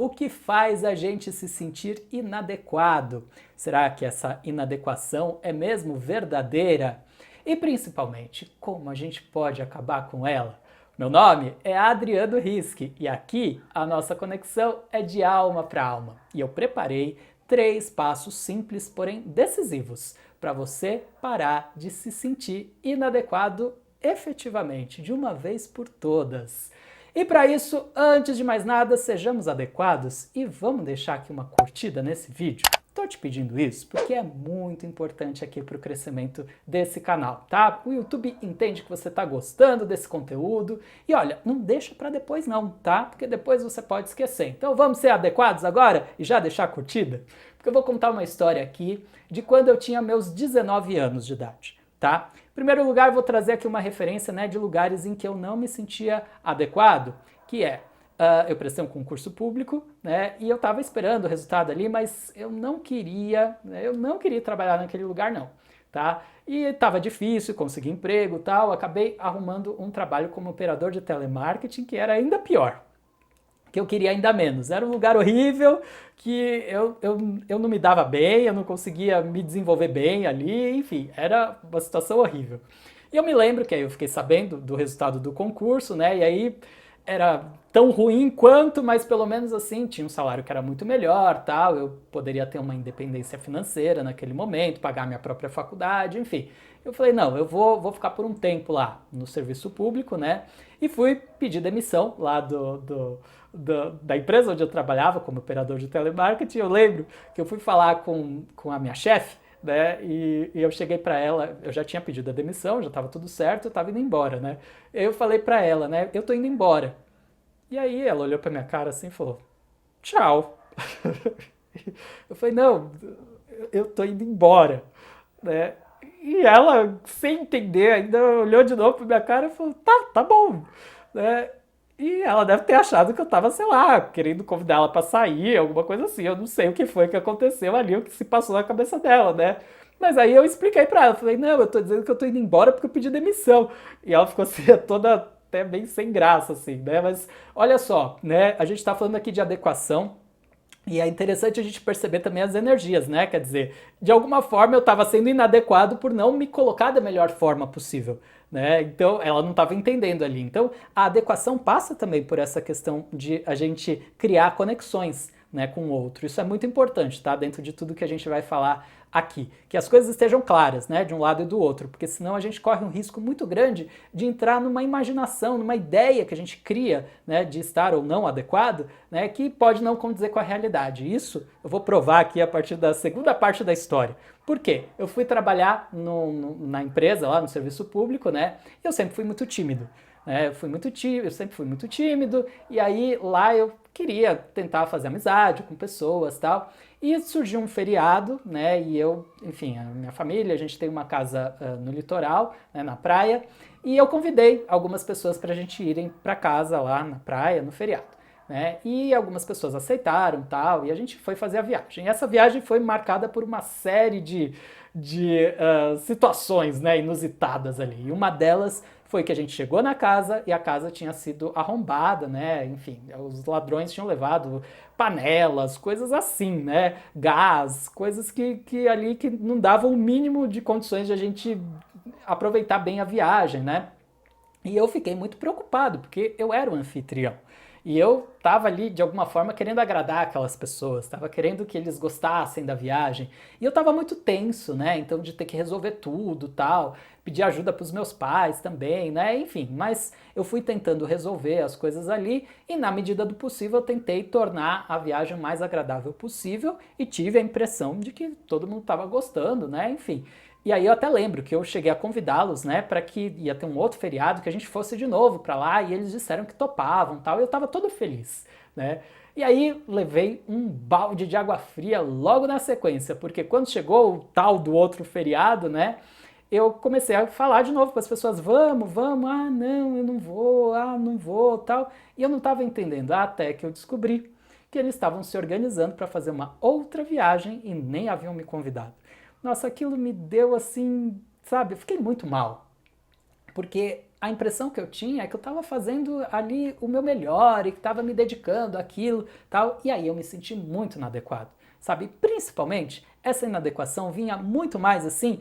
o que faz a gente se sentir inadequado? Será que essa inadequação é mesmo verdadeira? E principalmente, como a gente pode acabar com ela? Meu nome é Adriano Rischi e aqui a nossa conexão é de alma para alma. E eu preparei 3 passos simples, porém decisivos, para você parar de se sentir inadequado efetivamente, de uma vez por todas. E para isso, antes de mais nada, sejamos adequados e vamos deixar aqui uma curtida nesse vídeo. Estou te pedindo isso porque é muito importante aqui para o crescimento desse canal, tá? O YouTube entende que você está gostando desse conteúdo e olha, não deixa para depois não, tá? Porque depois você pode esquecer. Então vamos ser adequados agora e já deixar a curtida? Porque eu vou contar uma história aqui de quando eu tinha meus 19 anos de idade, tá? Em primeiro lugar, eu vou trazer aqui uma referência, né, de lugares em que eu não me sentia adequado, que é eu prestei um concurso público, né, e eu estava esperando o resultado ali, mas eu não queria trabalhar naquele lugar não, tá? E estava difícil conseguir emprego e tal, acabei arrumando um trabalho como operador de telemarketing, que era ainda pior, que eu queria ainda menos. Era um lugar horrível, que eu não me dava bem, eu não conseguia me desenvolver bem ali, enfim, era uma situação horrível. E eu me lembro que aí eu fiquei sabendo do resultado do concurso, né, e aí era tão ruim quanto, mas pelo menos assim, tinha um salário que era muito melhor, tal, eu poderia ter uma independência financeira naquele momento, pagar minha própria faculdade, enfim. Eu falei, não, eu vou ficar por um tempo lá no serviço público, né? E fui pedir demissão lá da empresa onde eu trabalhava como operador de telemarketing. Eu lembro que eu fui falar com a minha chefe, né? E eu cheguei para ela, eu já tinha pedido a demissão, já estava tudo certo, eu estava indo embora, né? Eu falei para ela, né? Eu tô indo embora. E aí ela olhou para minha cara assim e falou: tchau. Eu falei: não, eu tô indo embora, né? E ela, sem entender, ainda olhou de novo pra minha cara e falou: tá bom, né? E ela deve ter achado que eu tava, sei lá, querendo convidar ela pra sair, alguma coisa assim. Eu não sei o que foi que aconteceu ali, o que se passou na cabeça dela, né? Mas aí eu expliquei pra ela, falei, não, eu tô dizendo que eu tô indo embora porque eu pedi demissão. E ela ficou assim, toda até bem sem graça, assim, né? Mas olha só, né? A gente tá falando aqui de adequação, e é interessante a gente perceber também as energias, né? Quer dizer, de alguma forma eu estava sendo inadequado por não me colocar da melhor forma possível, né? Então ela não estava entendendo ali. Então a adequação passa também por essa questão de a gente criar conexões, né, com o outro. Isso é muito importante, tá? Dentro de tudo que a gente vai falar aqui, que as coisas estejam claras, né, de um lado e do outro, porque senão a gente corre um risco muito grande de entrar numa imaginação, numa ideia que a gente cria, né, de estar ou não adequado, né, que pode não condizer com a realidade. Isso eu vou provar aqui a partir da segunda parte da história. Por quê? Eu fui trabalhar na empresa, lá no serviço público, né, e eu sempre fui muito tímido. Eu sempre fui muito tímido, e aí lá eu queria tentar fazer amizade com pessoas e tal. E surgiu um feriado, né? E eu, enfim, a minha família, a gente tem uma casa no litoral, né, na praia, e eu convidei algumas pessoas para a gente irem para casa lá na praia no feriado. Né? E algumas pessoas aceitaram tal, e a gente foi fazer a viagem. E essa viagem foi marcada por uma série de situações, né, inusitadas ali. E uma delas foi que a gente chegou na casa e a casa tinha sido arrombada, né? Enfim, os ladrões tinham levado panelas, coisas assim, né? Gás, coisas que ali que não davam o mínimo de condições de a gente aproveitar bem a viagem, né? E eu fiquei muito preocupado, porque eu era o anfitrião. E eu estava ali, de alguma forma, querendo agradar aquelas pessoas, estava querendo que eles gostassem da viagem. E eu estava muito tenso, né? Então, de ter que resolver tudo tal, pedir ajuda para os meus pais também, né? Enfim, mas eu fui tentando resolver as coisas ali e, na medida do possível, eu tentei tornar a viagem o mais agradável possível e tive a impressão de que todo mundo estava gostando, né? Enfim. E aí eu até lembro que eu cheguei a convidá-los, né, para que ia ter um outro feriado que a gente fosse de novo para lá e eles disseram que topavam, tal, e eu tava todo feliz, né? E aí levei um balde de água fria logo na sequência, porque quando chegou o tal do outro feriado, né, eu comecei a falar de novo para as pessoas, vamos, vamos, ah, não, eu não vou, tal. E eu não estava entendendo, até que eu descobri que eles estavam se organizando para fazer uma outra viagem e nem haviam me convidado. Nossa, aquilo me deu assim, sabe, eu fiquei muito mal. Porque a impressão que eu tinha é que eu estava fazendo ali o meu melhor e que estava me dedicando àquilo, tal, e aí eu me senti muito inadequado, sabe? Principalmente, essa inadequação vinha muito mais assim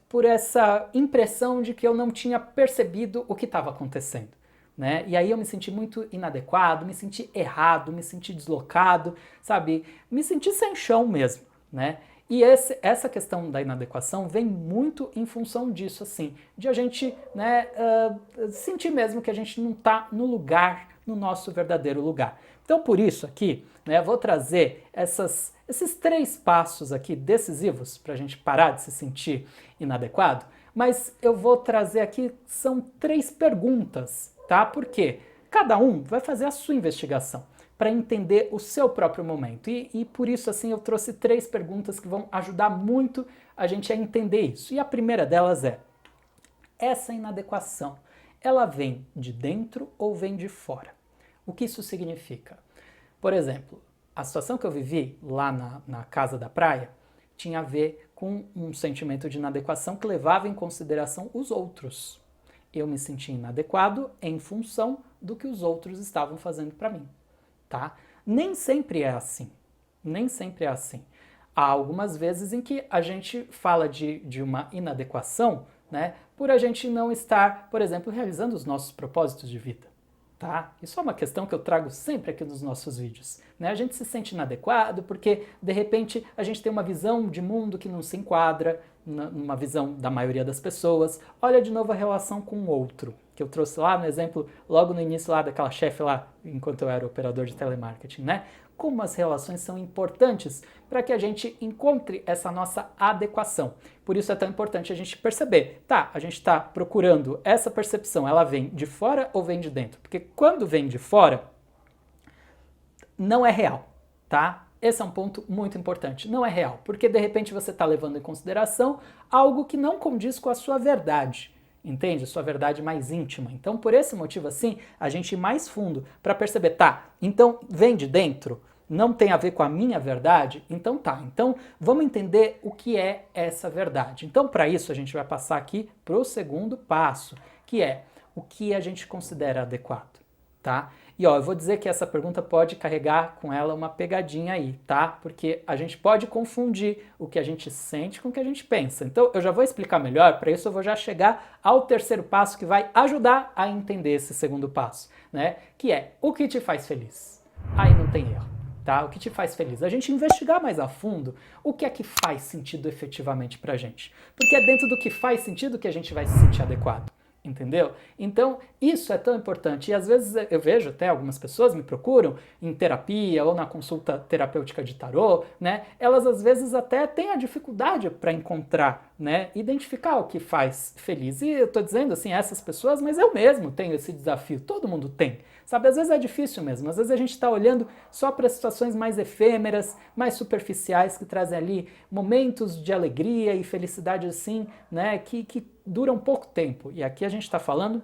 por essa impressão de que eu não tinha percebido o que estava acontecendo. Né? E aí eu me senti muito inadequado, me senti errado, me senti deslocado, sabe? Me senti sem chão mesmo, né? E essa questão da inadequação vem muito em função disso, assim, de a gente, né, sentir mesmo que a gente não está no lugar, no nosso verdadeiro lugar. Então, por isso aqui, né, vou trazer esses 3 passos aqui decisivos para a gente parar de se sentir inadequado, mas eu vou trazer aqui, são 3 perguntas, tá? Porque cada um vai fazer a sua investigação para entender o seu próprio momento. E por isso, assim, eu trouxe 3 perguntas que vão ajudar muito a gente a entender isso. E a primeira delas é: essa inadequação, ela vem de dentro ou vem de fora? O que isso significa? Por exemplo, a situação que eu vivi lá na casa da praia tinha a ver com um sentimento de inadequação que levava em consideração os outros. Eu me sentia inadequado em função do que os outros estavam fazendo para mim. Tá? Nem sempre é assim. Nem sempre é assim. Há algumas vezes em que a gente fala de uma inadequação, né, por a gente não estar, por exemplo, realizando os nossos propósitos de vida. Tá? Isso é uma questão que eu trago sempre aqui nos nossos vídeos. Né? A gente se sente inadequado porque, de repente, a gente tem uma visão de mundo que não se enquadra numa visão da maioria das pessoas. Olha de novo a relação com o outro, que eu trouxe lá no exemplo, logo no início lá daquela chefe lá, enquanto eu era operador de telemarketing, né? Como as relações são importantes para que a gente encontre essa nossa adequação. Por isso é tão importante a gente perceber, tá, a gente está procurando essa percepção, ela vem de fora ou vem de dentro? Porque quando vem de fora, não é real, tá? Esse é um ponto muito importante, não é real, porque de repente você está levando em consideração algo que não condiz com a sua verdade. Entende? Sua verdade mais íntima. Então, por esse motivo, assim, a gente ir mais fundo para perceber, tá, então vem de dentro, não tem a ver com a minha verdade? Então tá, então vamos entender o que é essa verdade. Então, para isso, a gente vai passar aqui para o segundo passo, que é o que a gente considera adequado, tá? E ó, eu vou dizer que essa pergunta pode carregar com ela uma pegadinha aí, tá? Porque a gente pode confundir o que a gente sente com o que a gente pensa. Então eu já vou explicar melhor, para isso eu vou já chegar ao terceiro passo que vai ajudar a entender esse segundo passo, né? Que é o que te faz feliz. Aí não tem erro, tá? O que te faz feliz? A gente investigar mais a fundo o que é que faz sentido efetivamente pra gente. Porque é dentro do que faz sentido que a gente vai se sentir adequado. Entendeu? Então, isso é tão importante. E às vezes eu vejo até algumas pessoas me procuram em terapia ou na consulta terapêutica de tarô, né? Elas às vezes até têm a dificuldade para encontrar, né? Identificar o que faz feliz. E eu tô dizendo assim, essas pessoas, mas eu mesmo tenho esse desafio. Todo mundo tem. Sabe, às vezes é difícil mesmo. Às vezes a gente está olhando só para situações mais efêmeras, mais superficiais, que trazem ali momentos de alegria e felicidade assim, né? Que duram pouco tempo. E aqui a gente está falando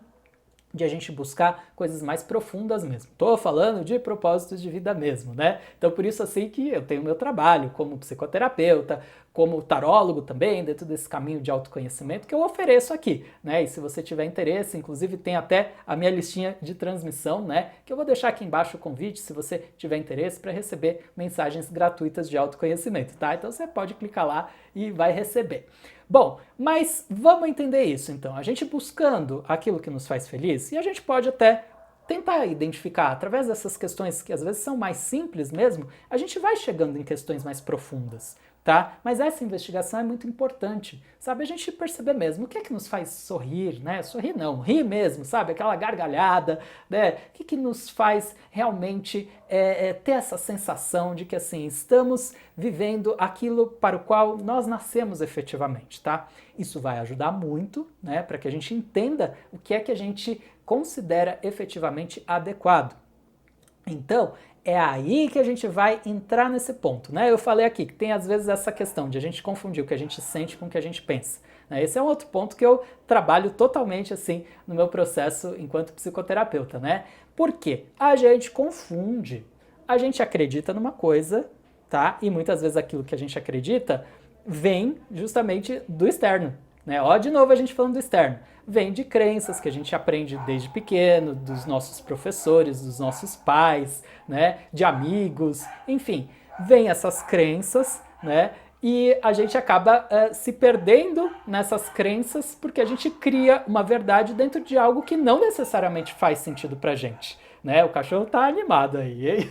de a gente buscar coisas mais profundas mesmo. Estou falando de propósitos de vida mesmo, né? Então por isso assim que eu tenho meu trabalho como psicoterapeuta, como tarólogo também, dentro desse caminho de autoconhecimento que eu ofereço aqui, né? E se você tiver interesse, inclusive tem até a minha listinha de transmissão, né? Que eu vou deixar aqui embaixo o convite, se você tiver interesse, para receber mensagens gratuitas de autoconhecimento, tá? Então você pode clicar lá e vai receber. Bom, mas vamos entender isso então. A gente buscando aquilo que nos faz feliz, e a gente pode até tentar identificar, através dessas questões que às vezes são mais simples mesmo, a gente vai chegando em questões mais profundas, tá? Mas essa investigação é muito importante, sabe? A gente perceber mesmo o que é que nos faz sorrir, né? Sorrir não, rir mesmo, sabe? Aquela gargalhada, né? O que é que nos faz realmente ter essa sensação de que, assim, estamos vivendo aquilo para o qual nós nascemos efetivamente, tá? Isso vai ajudar muito, né? Para que a gente entenda o que é que a gente considera efetivamente adequado. Então, é aí que a gente vai entrar nesse ponto, né? Eu falei aqui que tem às vezes essa questão de a gente confundir o que a gente sente com o que a gente pensa, né? Esse é um outro ponto que eu trabalho totalmente assim no meu processo enquanto psicoterapeuta, né? Por quê? A gente confunde, a gente acredita numa coisa, tá? E muitas vezes aquilo que a gente acredita vem justamente do externo, né? Ó, de novo a gente falando do externo. Vem de crenças que a gente aprende desde pequeno, dos nossos professores, dos nossos pais, né? De amigos, enfim. Vem essas crenças, né? E a gente acaba se perdendo nessas crenças porque a gente cria uma verdade dentro de algo que não necessariamente faz sentido pra gente, né? O cachorro tá animado aí, hein?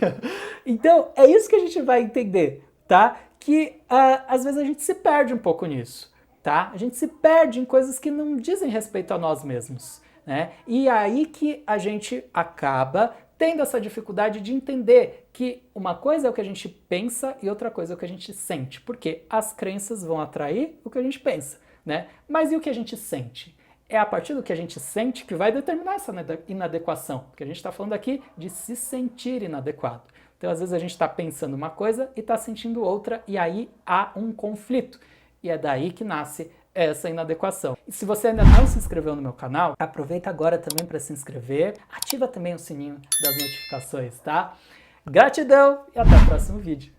Então, é isso que a gente vai entender, tá? Que às vezes a gente se perde um pouco nisso, tá? A gente se perde em coisas que não dizem respeito a nós mesmos, né? E é aí que a gente acaba tendo essa dificuldade de entender que uma coisa é o que a gente pensa e outra coisa é o que a gente sente, porque as crenças vão atrair o que a gente pensa, né? Mas e o que a gente sente? É a partir do que a gente sente que vai determinar essa inadequação, porque a gente está falando aqui de se sentir inadequado. Então, às vezes a gente está pensando uma coisa e está sentindo outra, e aí há um conflito. E é daí que nasce essa inadequação. E se você ainda não se inscreveu no meu canal, aproveita agora também para se inscrever, ativa também o sininho das notificações, tá? Gratidão e até o próximo vídeo.